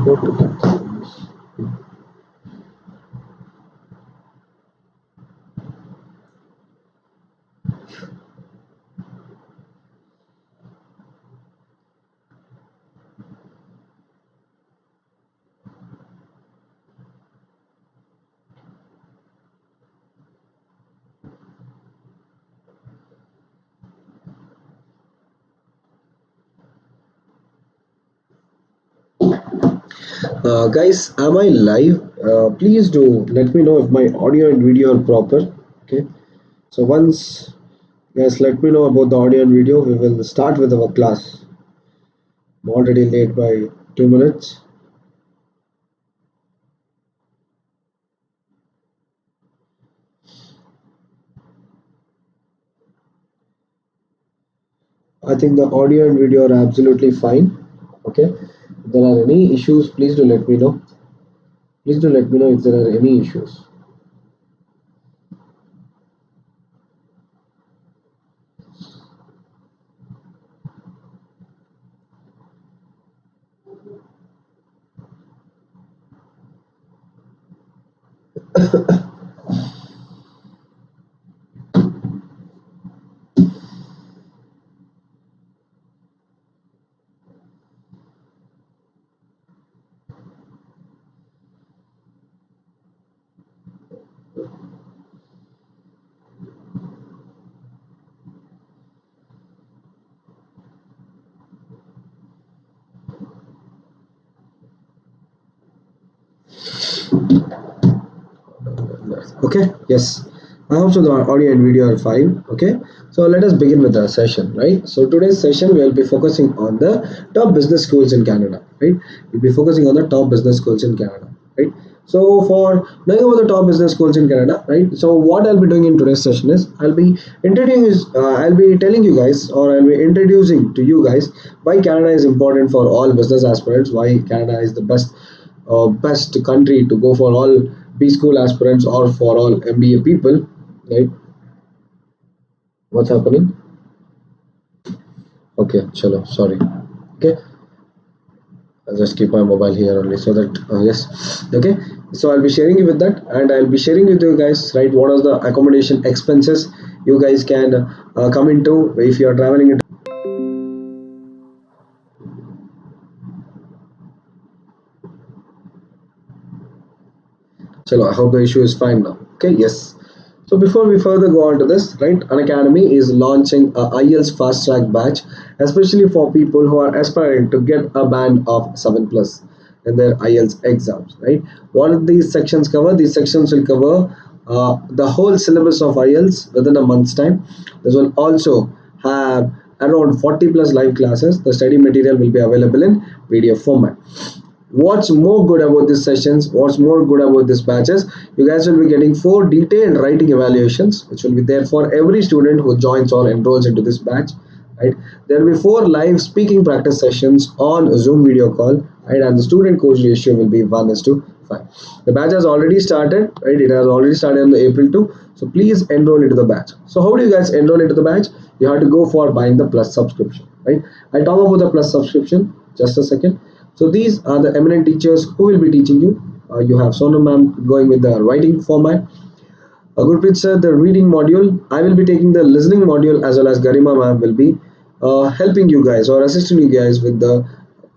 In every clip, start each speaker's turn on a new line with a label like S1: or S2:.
S1: Go to categories. Guys, am I live? Please do let me know if my audio and video are proper. Okay. So once guys let me know about the audio and video, we will start with our class. I'm already late by 2 minutes. I think the audio and video are absolutely fine. Okay. If there are any issues, please do let me know. Please do let me know if there are any issues. Okay, yes. I hope so the audio and video are fine. Okay, so let us begin with our session, right? So today's session we'll be focusing on the top business schools in Canada, right? We'll be focusing on the top business schools in Canada, right? So for knowing about the top business schools in Canada, right? So what I'll be doing in today's session is I'll be telling you guys, or I'll be introducing to you guys why Canada is important for all business aspirants, why Canada is the best country to go for all B school aspirants or for all MBA people, right? What's happening? Okay, chalo, sorry. Okay, I'll just keep my mobile here only so that yes, okay. So I'll be sharing you with that, and I'll be sharing with you guys, right? What are the accommodation expenses you guys can come into if you are traveling into. Chalo, I hope the issue is fine now. Okay, yes. So before we further go on to this, right, Unacademy is launching a IELTS fast track batch, especially for people who are aspiring to get a band of 7 plus in their IELTS exams, right? What do these sections cover? These sections will cover the whole syllabus of IELTS within a month's time. This will also have around 40 plus live classes. The study material will be available in PDF format. What's more good about these sessions, what's more good about these batches, you guys will be getting 4 detailed writing evaluations which will be there for every student who joins or enrolls into this batch, right? There will be 4 live speaking practice sessions on Zoom video call, right? And the student coach ratio will be 1:5. The batch has already started, right? It has already started on the April 2, so please enroll into the batch. So how do you guys enroll into the batch? You have to go for buying the plus subscription, right? I'll talk about the plus subscription just a second. So these are the eminent teachers who will be teaching you. You have Sonam ma'am going with the writing format. Gurpreet sir, the reading module. I will be taking the listening module, as well as Garima ma'am will be helping you guys or assisting you guys with the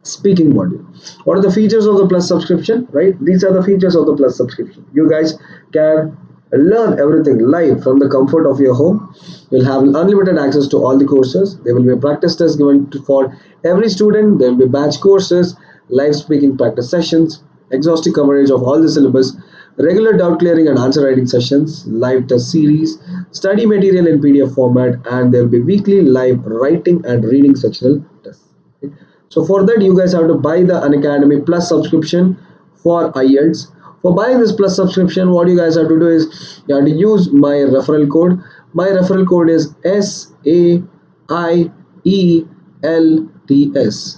S1: speaking module. What are the features of the plus subscription? Right, these are the features of the plus subscription. You guys can learn everything live from the comfort of your home. You'll have unlimited access to all the courses. There will be a practice test given for every student. There will be batch courses, live speaking practice sessions, exhaustive coverage of all the syllabus, regular doubt clearing and answer writing sessions, live test series, study material in PDF format, and there will be weekly live writing and reading sectional tests. Okay. So for that, you guys have to buy the Unacademy Plus subscription for IELTS. For buying this Plus subscription, what you guys have to do is you have to use my referral code. My referral code is SAIELTS,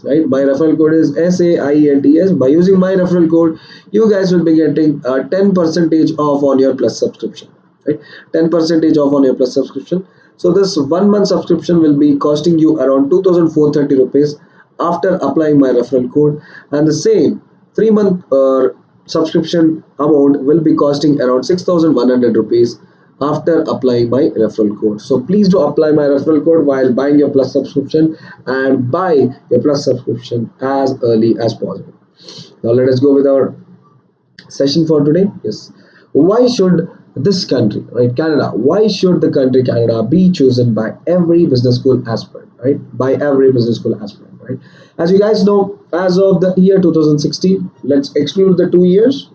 S1: right? My referral code is SAIELTS. By using my referral code, you guys will be getting 10% off on your Plus subscription, right? 10% off on your Plus subscription. So this 1 month subscription will be costing you around 2,430 rupees after applying my referral code, and the same 3 month subscription amount will be costing around 6,100 rupees after applying my referral code. So please do apply my referral code while buying your plus subscription, and buy your plus subscription as early as possible. Now let us go with our session for today. Yes, why should this country, right, Canada, why should the country Canada be chosen by every business school aspirant, right, by every business school aspirant, right? As you guys know, as of the year 2016, let's exclude the 2 years,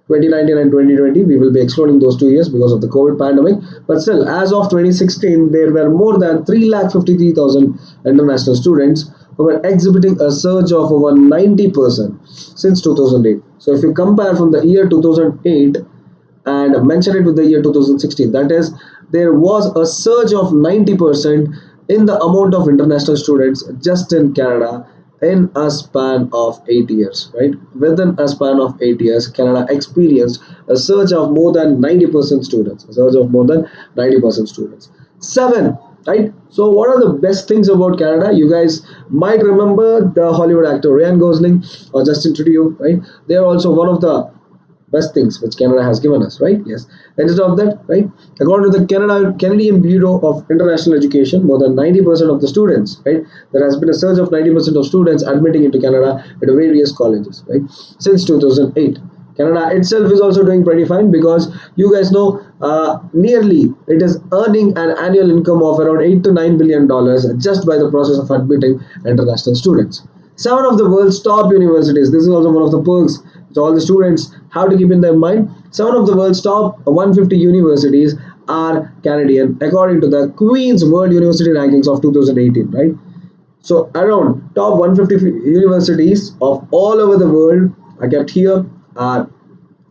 S1: 2019 and 2020, we will be excluding those 2 years because of the COVID pandemic. But still, as of 2016, there were more than 3,53,000 international students who were exhibiting a surge of over 90% since 2008. So if you compare from the year 2008 and mention it with the year 2016, that is, there was a surge of 90% in the amount of international students just in Canada in a span of 8 years, right? Within a span of 8 years, Canada experienced a surge of more than 90% students, a surge of more than 90% students. Seven, right? So what are the best things about Canada? You guys might remember the Hollywood actor Ryan Gosling or Justin Trudeau, right? They are also one of the best things which Canada has given us, right? Yes. Instead of that, right? According to the Canadian Bureau of International Education, more than 90% of the students, right? There has been a surge of 90% of students admitting into Canada at various colleges, right? Since 2008. Canada itself is also doing pretty fine because you guys know nearly it is earning an annual income of around $8 to $9 billion just by the process of admitting international students. Seven of the world's top universities. This is also one of the perks which all the students have to keep in their mind. Seven of the world's top 150 universities are Canadian, according to the Queen's World University Rankings of 2018. Right. So around top 150 universities of all over the world are kept here, are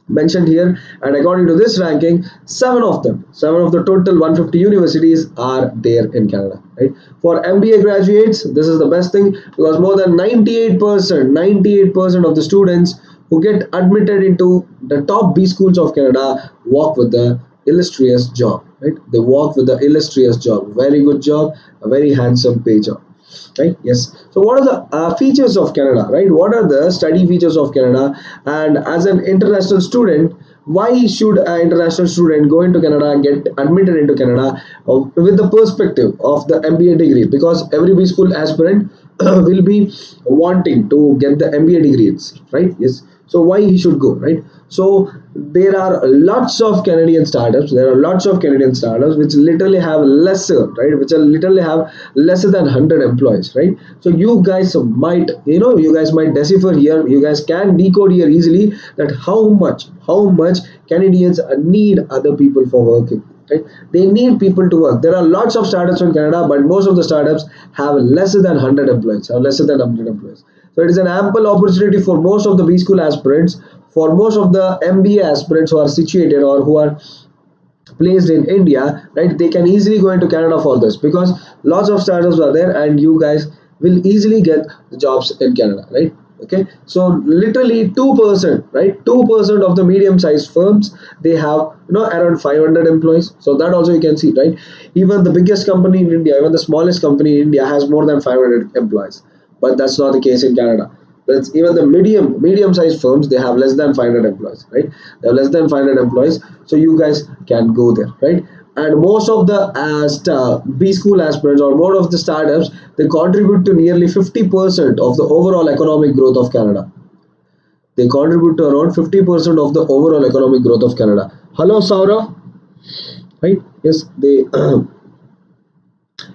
S1: mentioned here, and according to this ranking, seven of the total 150 universities are there in Canada, right? For MBA graduates, this is the best thing because more than 98% of the students who get admitted into the top B schools of Canada walk with the illustrious job, right? They walk with the illustrious job, very good job, a very handsome pay job, right? Yes. So what are the features of Canada, right? What are the study features of Canada? And as an international student, why should an international student go into Canada and get admitted into Canada with the perspective of the MBA degree? Because every B school aspirant will be wanting to get the MBA degrees, right? Yes. So why he should go, right? So there are lots of Canadian startups. There are lots of Canadian startups which literally have lesser, right? Which are literally have lesser than 100 employees, right? So you guys might, you guys might decipher here. You guys can decode here easily that how much Canadians need other people for working. Right? They need people to work. There are lots of startups in Canada, but most of the startups have lesser than 100 employees. So it is an ample opportunity for most of the B school aspirants, for most of the MBA aspirants who are situated or who are placed in India, right? They can easily go into Canada for this because lots of startups are there, and you guys will easily get the jobs in Canada, right? Okay, so literally 2%, right? 2% of the medium-sized firms, they have around 500 employees. So that also you can see, right? Even the biggest company in India, even the smallest company in India has more than 500 employees, but that's not the case in Canada. That's even the medium-sized firms, they have less than 500 employees, right? They have less than 500 employees, so you guys can go there, right? And most of the B school aspirants or more of the startups, they contribute to nearly 50% of the overall economic growth of Canada. They contribute to around 50% of the overall economic growth of Canada. Hello, Saurav, right? Yes, they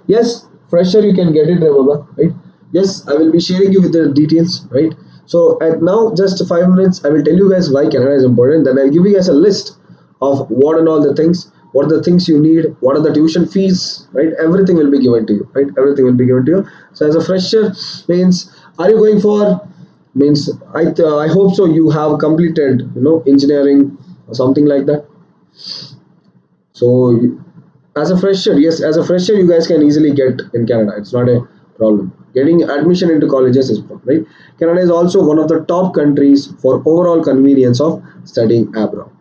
S1: yes, fresher you can get it, remember, right? Yes, I will be sharing you with the details, right? So at now just 5 minutes, I will tell you guys why Canada is important. Then I'll give you guys a list of what and all the things, what are the things you need, what are the tuition fees, right? Everything will be given to you, right? Everything will be given to you. So as a fresher means, are you going for, means I hope so you have completed engineering or something like that. So as a fresher, yes, as a fresher you guys can easily get in Canada. It's not a problem. Getting admission into colleges is problem, right? Canada is also one of the top countries for overall convenience of studying abroad.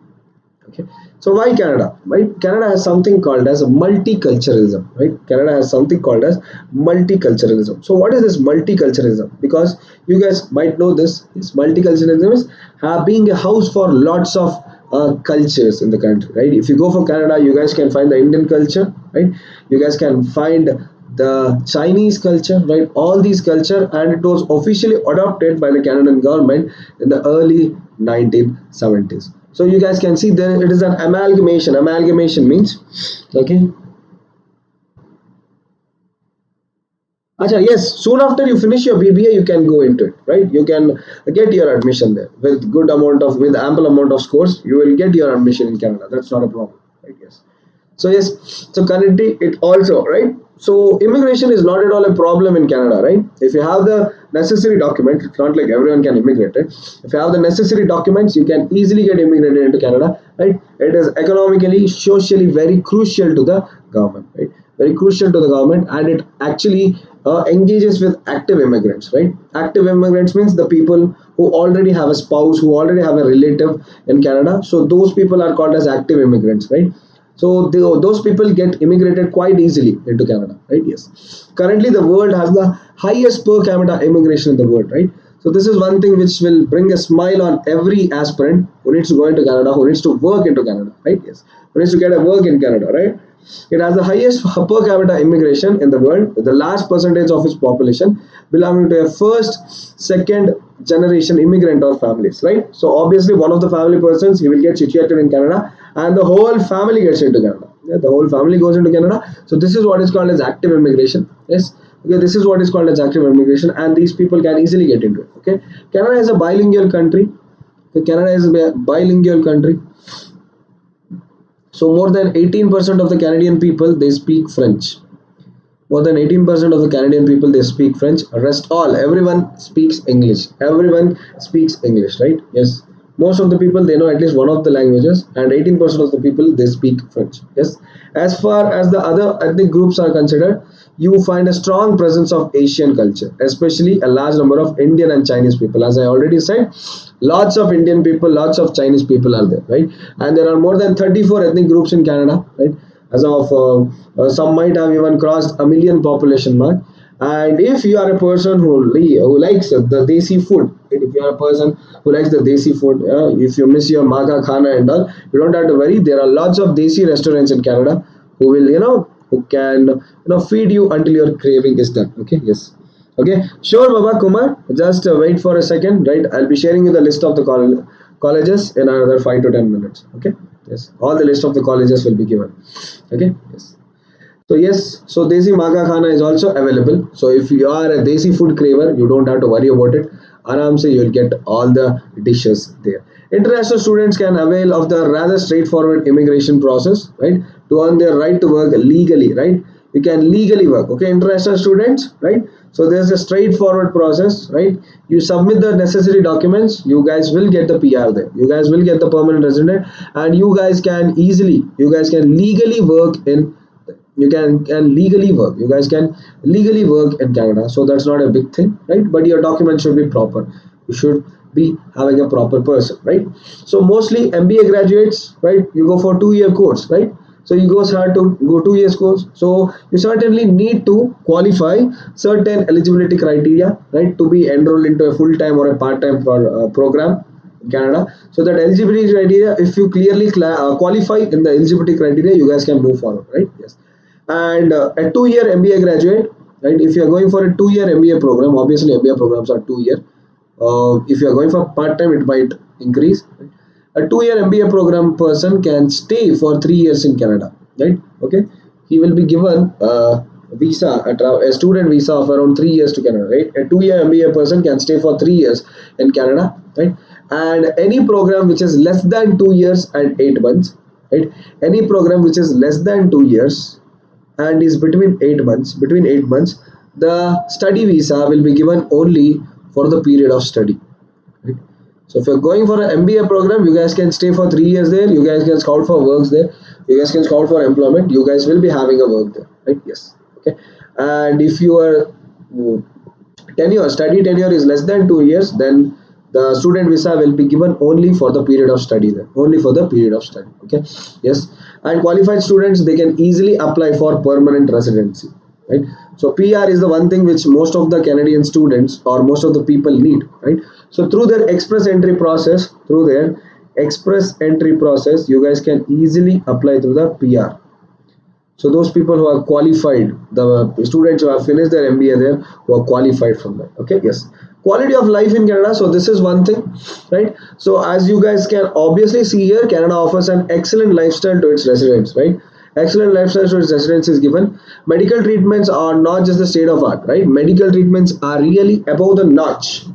S1: Okay. So why Canada? Right? Canada has something called as multiculturalism. Right? Canada has something called as multiculturalism. So what is this multiculturalism? Because you guys might know this. This multiculturalism is being a house for lots of cultures in the country. Right? If you go for Canada, you guys can find the Indian culture. Right? You guys can find the Chinese culture, right? All these culture, and it was officially adopted by the Canadian government in the early 1970s. So you guys can see there it is an amalgamation. Amalgamation means, okay. Acha, yes, soon after you finish your BBA, you can go into it, right? You can get your admission there with good amount of, with ample amount of scores. You will get your admission in Canada. That's not a problem, right? Yes. So yes, so currently it also, right. So immigration is not at all a problem in Canada, right? If you have the necessary documents, it's not like everyone can immigrate, right? If you have the necessary documents, you can easily get immigrated into Canada, right? It is economically, socially very crucial to the government, right? Very crucial to the government, and it actually engages with active immigrants, right? Active immigrants means the people who already have a spouse, who already have a relative in Canada. So those people are called as active immigrants, right? So those people get immigrated quite easily into Canada, right? Yes. Currently, the world has the highest per capita immigration in the world, right? So this is one thing which will bring a smile on every aspirant who needs to go into Canada, who needs to work into Canada, right? Yes. Who needs to get a work in Canada, right? It has the highest per capita immigration in the world, with the large percentage of its population belonging to a first, second generation immigrant or families, right? So obviously, one of the family persons he will get situated in Canada, and the whole family gets into Canada. Yeah, the whole family goes into Canada. So this is what is called as active immigration. Yes. Okay, this is what is called as active immigration, and these people can easily get into it. Okay, Canada is a bilingual country. Okay, Canada is a bilingual country. So more than 18% of the Canadian people they speak French. More than 18% of the Canadian people they speak French. Rest all, everyone speaks English. Everyone speaks English, right? Yes. Most of the people they know at least one of the languages, and 18% of the people they speak French. Yes. As far as the other ethnic groups are considered, you find a strong presence of Asian culture, especially a large number of Indian and Chinese people. As I already said, lots of Indian people, lots of Chinese people are there, right? And there are more than 34 ethnic groups in Canada, right? As of some might have even crossed a million population mark. And if you are a person who likes the desi food, right? If you are a person who likes the desi food, if you miss your maga khana and all, you don't have to worry. There are lots of desi restaurants in Canada who will who can feed you until your craving is done. Okay, yes. Okay, sure, Baba Kumar. Just wait for a second, right? I'll be sharing you the list of the colleges in another 5 to 10 minutes. Okay, yes, all the list of the colleges will be given. Okay, yes. So yes, so Desi Maga Khana is also available. So if you are a Desi food craver, you don't have to worry about it. Aram se you'll get all the dishes there. International students can avail of the rather straightforward immigration process, right, to earn their right to work legally, right? You can legally work, okay, international students, right? So there's a straightforward process, right? You submit the necessary documents, you guys will get the PR there. You guys will get the permanent resident, and you guys can legally work in can legally work. You guys can legally work in Canada. So that's not a big thing, right? But your documents should be proper. You should be having a proper person, right? So mostly MBA graduates, right? You go for 2 year course, right? So you guys have to go 2 years course. So you certainly need to qualify certain eligibility criteria, right, to be enrolled into a full-time or a part-time program in Canada. So that eligibility criteria, if you clearly qualify in the eligibility criteria, you guys can move forward, right? Yes. And a 2 year MBA graduate, right? If you are going for a 2 year MBA program, obviously MBA programs are 2 year. If you are going for part time, it might increase. Right? A 2 year MBA program person can stay for 3 years in Canada, right? Okay, he will be given visa, a student visa of around 3 years to Canada, right? A 2 year MBA person can stay for 3 years in Canada, right? And any program which is less than 2 years and 8 months, right? Any program which is less than 2 years and is between 8 months, the study visa will be given only for the period of study, right? So if you're going for an MBA program, you guys can stay for 3 years there. You guys can scout for works there. You guys can scout for employment. You guys will be having a work there, right? Yes. Okay. And if your study tenure is less than 2 years, then The student visa will be given only for the period of study there, only for the period of study. Okay, yes. And qualified students, they can easily apply for permanent residency, right? So PR is the one thing which most of the Canadian students or most of the people need, right? So through their express entry process, you guys can easily apply through the PR. So those people who are qualified, the students who have finished their MBA there, who are qualified from that. Okay, yes. Quality of life in Canada. So this is one thing, right? So as you guys can obviously see here, Canada offers an excellent lifestyle to its residents, right? Excellent lifestyle to its residents is given. Medical treatments are not just the state of art, right? Medical treatments are really above the notch.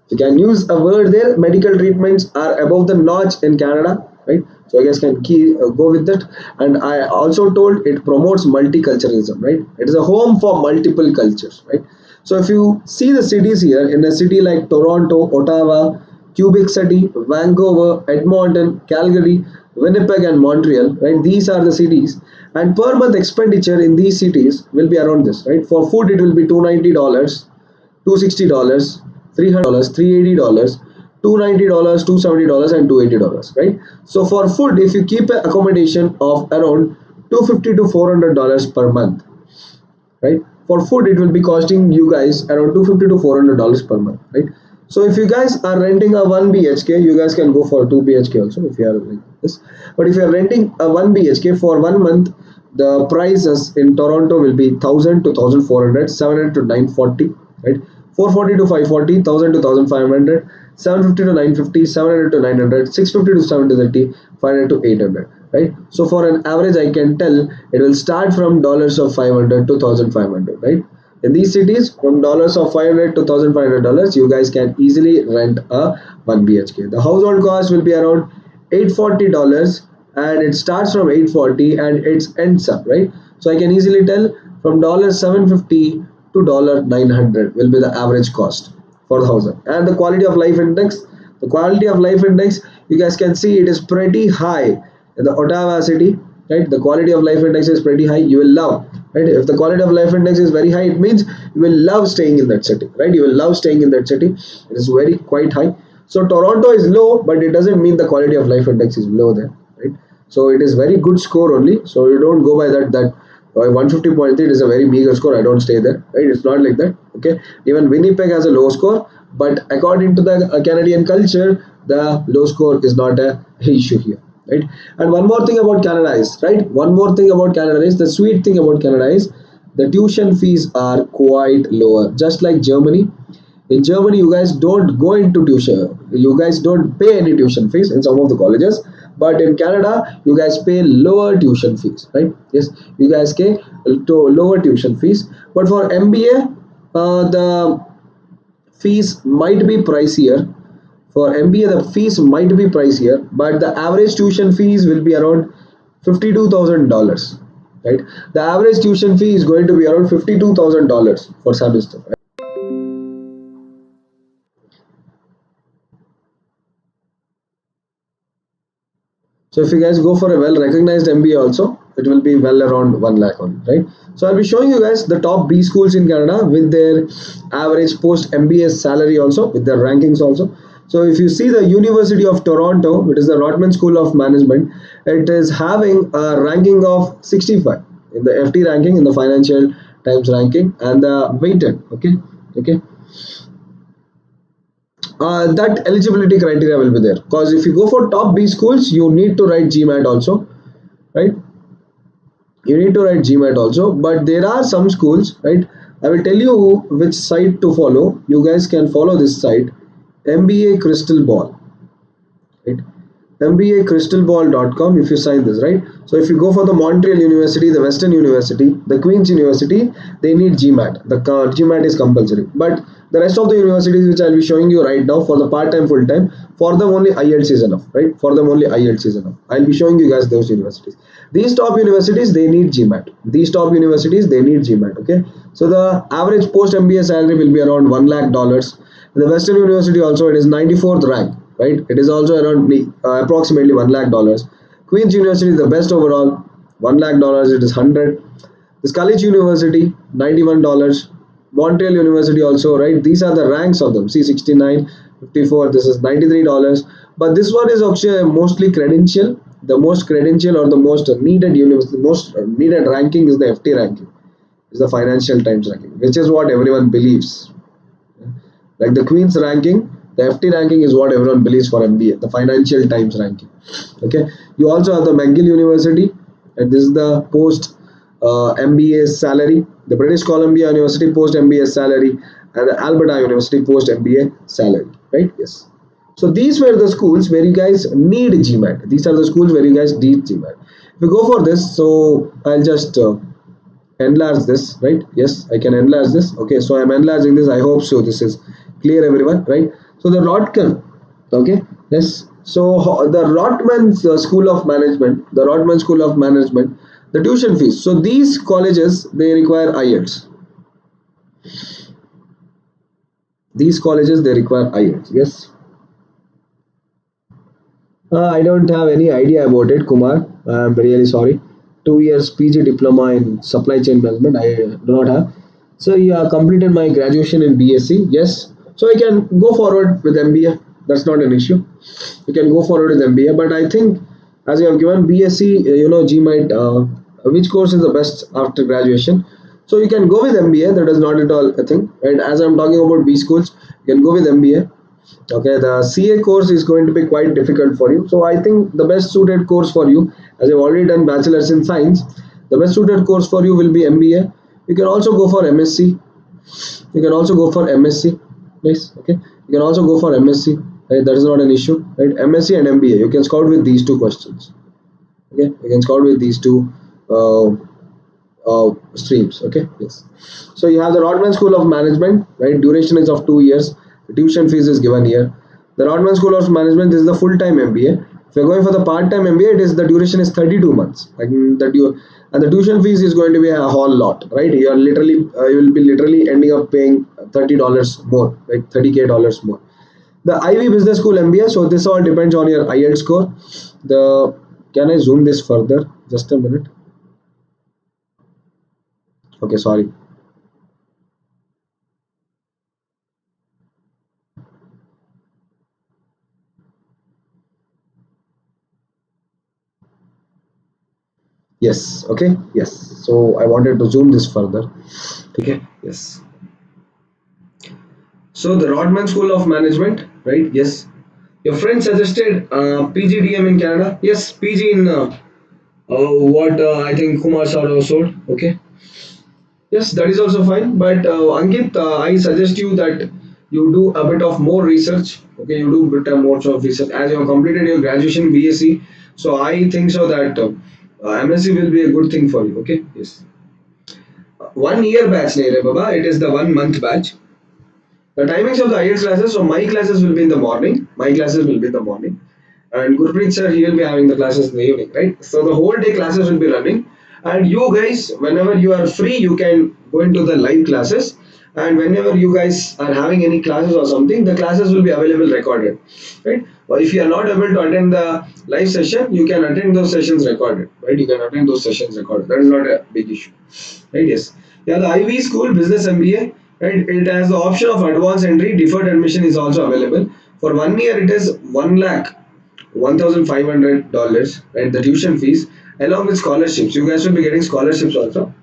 S1: You can use a word there. Medical treatments are above the notch in Canada, right? So I guess can go with that. And I also told it promotes multiculturalism, right? It is a home for multiple cultures, right? So if you see the cities here, in a city like Toronto, Ottawa, Quebec City, Vancouver, Edmonton, Calgary, Winnipeg, and Montreal, right? These are the cities, and per month expenditure in these cities will be around this, right? For food, it will be $290, $260, $300, $380, $290, $270, and $280, right? So for food, if you keep an accommodation of around $250 to $400 per month, right? For food, it will be costing you guys around $250 to $400 per month, right? So if you guys are renting a 1 BHK, you guys can go for 2 BHK also if you are like this. But if you are renting a 1 BHK for 1 month, the prices in Toronto will be 1000 to 1400, 700 to 940, right? 440 to 540, 1000 to 1500, 750 to 950, 700 to 900, 650 to 730, 500 to 800, right? So for an average, I can tell it will start from dollars of 500 to 1500, right? In these cities, from dollars of 500 to $1500, you guys can easily rent a 1 BHK. The household cost will be around $840, and it starts from 840 and it ends up, right? So I can easily tell from $750 to $900 will be the average cost for the housing. And the quality of life index, you guys can see it is pretty high in the Ottawa city, right? The quality of life index is pretty high. You will love, right? If the quality of life index is very high, it means you will love staying in that city, right? You will love staying in that city. It is very quite high. So Toronto is low, but it doesn't mean the quality of life index is low there, right? So it is very good score only. So you don't go by that 150.3 is a very meager score. I don't stay there, right? It's not like that. Okay. Even Winnipeg has a low score, but according to the Canadian culture, the low score is not a issue here, right? And one more thing about Canada is, right? One more thing about Canada is, the sweet thing about Canada is the tuition fees are quite lower, just like Germany. In Germany, you guys don't go into tuition. You guys don't pay any tuition fees in some of the colleges. But in Canada, you guys pay lower tuition fees, right? Yes, you guys pay to lower tuition fees. But for MBA, the fees might be pricier. For MBA, the fees might be pricier, but the average tuition fees will be around $52,000, right? The average tuition fee is going to be around $52,000 for semester, right? So if you guys go for a well-recognized MBA also, it will be well around 1 lakh only, right? So I'll be showing you guys the top B schools in Canada with their average post MBA salary also, with their rankings also. So if you see the University of Toronto, it is the Rotman School of Management, it is having a ranking of 65 in the FT ranking, in the Financial Times ranking, and the weighted, okay. That eligibility criteria will be there, because if you go for top B schools, you need to write GMAT also, right? You need to write GMAT also, but there are some schools, right? I will tell you which site to follow. You guys can follow this site, MBA Crystal Ball, right? mbacrystalball.com. if you sign this, right? So if you go for the Montreal University, the Western University, the Queen's University, they need GMAT. The GMAT is compulsory. But the rest of the universities which I'll be showing you right now, for the part-time, full-time, for them only IELTS is enough, right? For them only IELTS is enough. I'll be showing you guys those universities. These top universities, they need GMAT. These top universities, they need GMAT, okay? So the average post-MBA salary will be around $1 lakh. In the Western University also, it is 94th rank, right? It is also around approximately $1 lakh. Queen's University is the best overall, $1 lakh, it is 100. The College University, $91. Montreal University also, right? These are the ranks of them. See, 69, 54. This is $93. But this one is actually mostly credential. The most credential or the most needed university, the most needed ranking is the FT ranking, is the Financial Times ranking, which is what everyone believes. Like the Queen's ranking, the FT ranking is what everyone believes for MBA, the Financial Times ranking. Okay, you also have the McGill University, and this is the post MBA salary, the British Columbia University post MBA salary, and the Alberta University post MBA salary, right? Yes. So these were the schools where you guys need GMAT. These are the schools where you guys need GMAT. If you go for this, so I'll just enlarge this, right? Yes, I can enlarge this. Okay, so I'm enlarging this. I hope so this is clear, everyone, right? So the Rotman, okay, yes. So the Rotman's School of Management, the Rotman School of Management, the tuition fees. So these colleges, they require IELTS. These colleges, they require IELTS. Yes. I don't have any idea about it, Kumar. I'm really sorry. 2 years PG diploma in supply chain management. I do not have. So you have completed my graduation in BSc. Yes. So I can go forward with MBA. That's not an issue. You can go forward with MBA. But I think as you have given BSc, GMAT, which course is the best after graduation? So you can go with MBA. That is not at all a thing. And as I'm talking about B schools, you can go with MBA. Okay, the CA course is going to be quite difficult for you. So I think the best suited course for you, as you've already done bachelor's in science, the best suited course for you will be MBA. You can also go for MSc. You can also go for MSc. Yes, okay. You can also go for MSc. Right? That is not an issue. Right? MSc and MBA. You can scout with these two questions. Okay, you can scout with these two streams. Okay, yes. So you have the Rodman School of Management, right? Duration is of 2 years. The tuition fees is given here. The Rodman School of Management is the full-time MBA. If you're going for the part-time MBA, it is the duration is 32 months. Like that you, and the tuition fees is going to be a whole lot, right? You are literally you will be literally ending up paying $30 more, like 30K dollars more. The Ivy Business School MBA. So this all depends on your IELTS score. The Can I zoom this further? Just a minute. Okay, sorry. Yes, okay, yes. So I wanted to zoom this further. Okay, yes. So the Rodman School of Management, right? Yes. Your friend suggested PGDM in Canada. Yes, PG in what I think Kumar Sado sold. Okay. Yes, that is also fine. But Ankit, I suggest you that you do a bit of more research. Okay, you do a bit more of research as you have completed your graduation BSc. So I think so that MSc will be a good thing for you. Okay. Yes. 1 year batch nahi re baba, it is the 1 month batch. The timings of the IELTS classes, so my classes will be in the morning, and Gurpreet sir, he will be having the classes in the evening, right? So the whole day classes will be running, and you guys, whenever you are free, you can go into the live classes, and whenever you guys are having any classes or something, the classes will be available recorded, right? Or if you are not able to attend the live session, you can attend those sessions recorded, right? You can attend those sessions recorded. That is not a big issue, right? Yes. Yeah, the Ivy School Business MBA, right? It has the option of advanced entry. Deferred admission is also available. For 1 year, it is 1 lakh $1,500, right? The tuition fees along with scholarships. You guys will be getting scholarships also.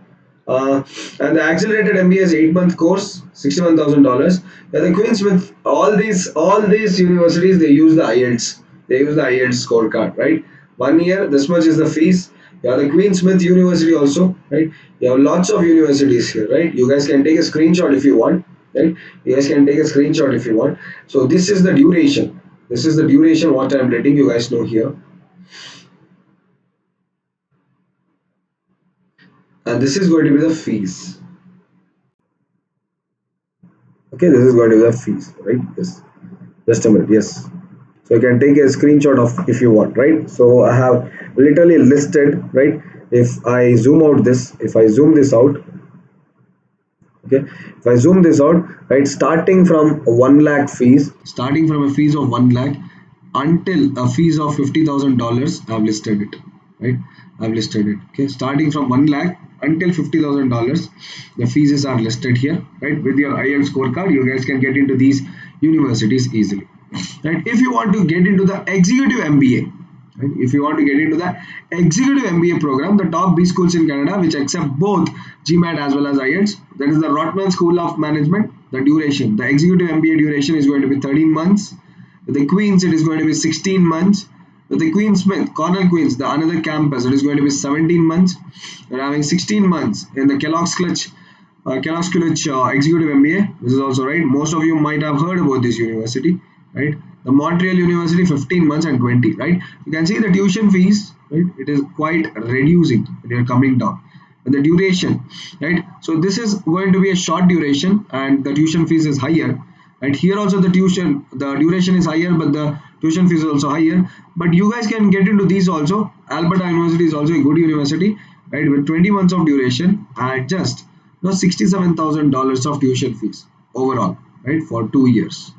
S1: Uh, and the accelerated MBA is 8 month course, $61,000. Yeah, the Queen Smith, all these universities, they use the IELTS. They use the IELTS scorecard, right? 1 year, this much is the fees. Yeah, the Queen Smith University also, right? You have lots of universities here, right? You guys can take a screenshot if you want, right? You guys can take a screenshot if you want. So this is the duration. This is the duration what I'm letting you guys know here. And this is going to be the fees. Okay, this is going to be the fees, right? Yes. Just a minute. Yes. So you can take a screenshot of if you want, right? So I have literally listed, right? If I zoom out this, if I zoom this out, okay, if I zoom this out, right, starting from 1 lakh fees, starting from a fees of 1 lakh until a fees of $50,000, I've listed it, right? I've listed it. Okay, starting from 1 lakh until $50,000. The fees are listed here, right? With your IELTS scorecard, you guys can get into these universities easily, right? If you want to get into the executive MBA, right? If you want to get into the executive MBA program, the top B schools in Canada which accept both GMAT as well as IELTS, that is the Rotman School of Management. The duration, the executive MBA duration is going to be 13 months. With the Queen's, it is going to be 16 months. With the Queen Smith, Cornell Queen's, the another campus, it is going to be 17 months. We're having 16 months in the Kellogg's Clutch Executive MBA. This is also right. Most of you might have heard about this university, right? The Montreal University, 15 months and 20, right? You can see the tuition fees, right? It is quite reducing. They are coming down. And the duration, right? So this is going to be a short duration, and the tuition fees is higher. And here also the duration is higher, but the tuition fees is also higher. But you guys can get into these also. Alberta University is also a good university, right? With 20 months of duration and just $67,000 of tuition fees overall, right? For 2 years,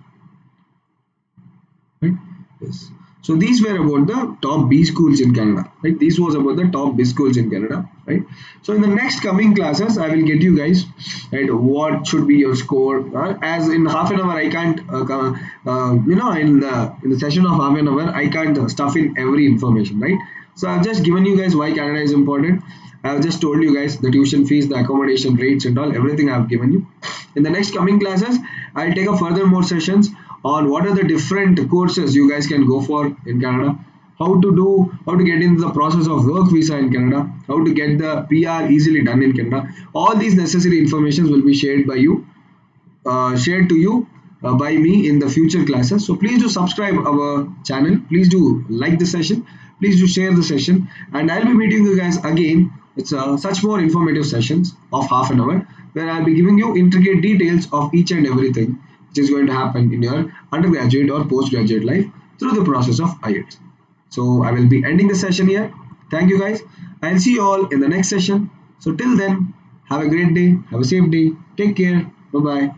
S1: right? Yes. So these were about the top B schools in Canada, right? This was about the top B schools in Canada, right? So in the next coming classes, I will get you guys, right, what should be your score. As in half an hour, I can't, in the session of half an hour, I can't stuff in every information, right? So I've just given you guys why Canada is important. I've just told you guys the tuition fees, the accommodation rates and all, everything I've given you. In the next coming classes, I'll take a further more sessions on what are the different courses you guys can go for in Canada, how to get into the process of work visa in Canada, how to get the PR easily done in Canada. All these necessary information will be shared to you by me in the future classes. So please do subscribe our channel, please do like the session, please do share the session, and I'll be meeting you guys again. It's such more informative sessions of half an hour where I'll be giving you intricate details of each and everything which is going to happen in your undergraduate or postgraduate life through the process of IELTS. So I will be ending the session here. Thank you guys. I'll see you all in the next session. So till then, have a great day, have a safe day, take care, bye bye.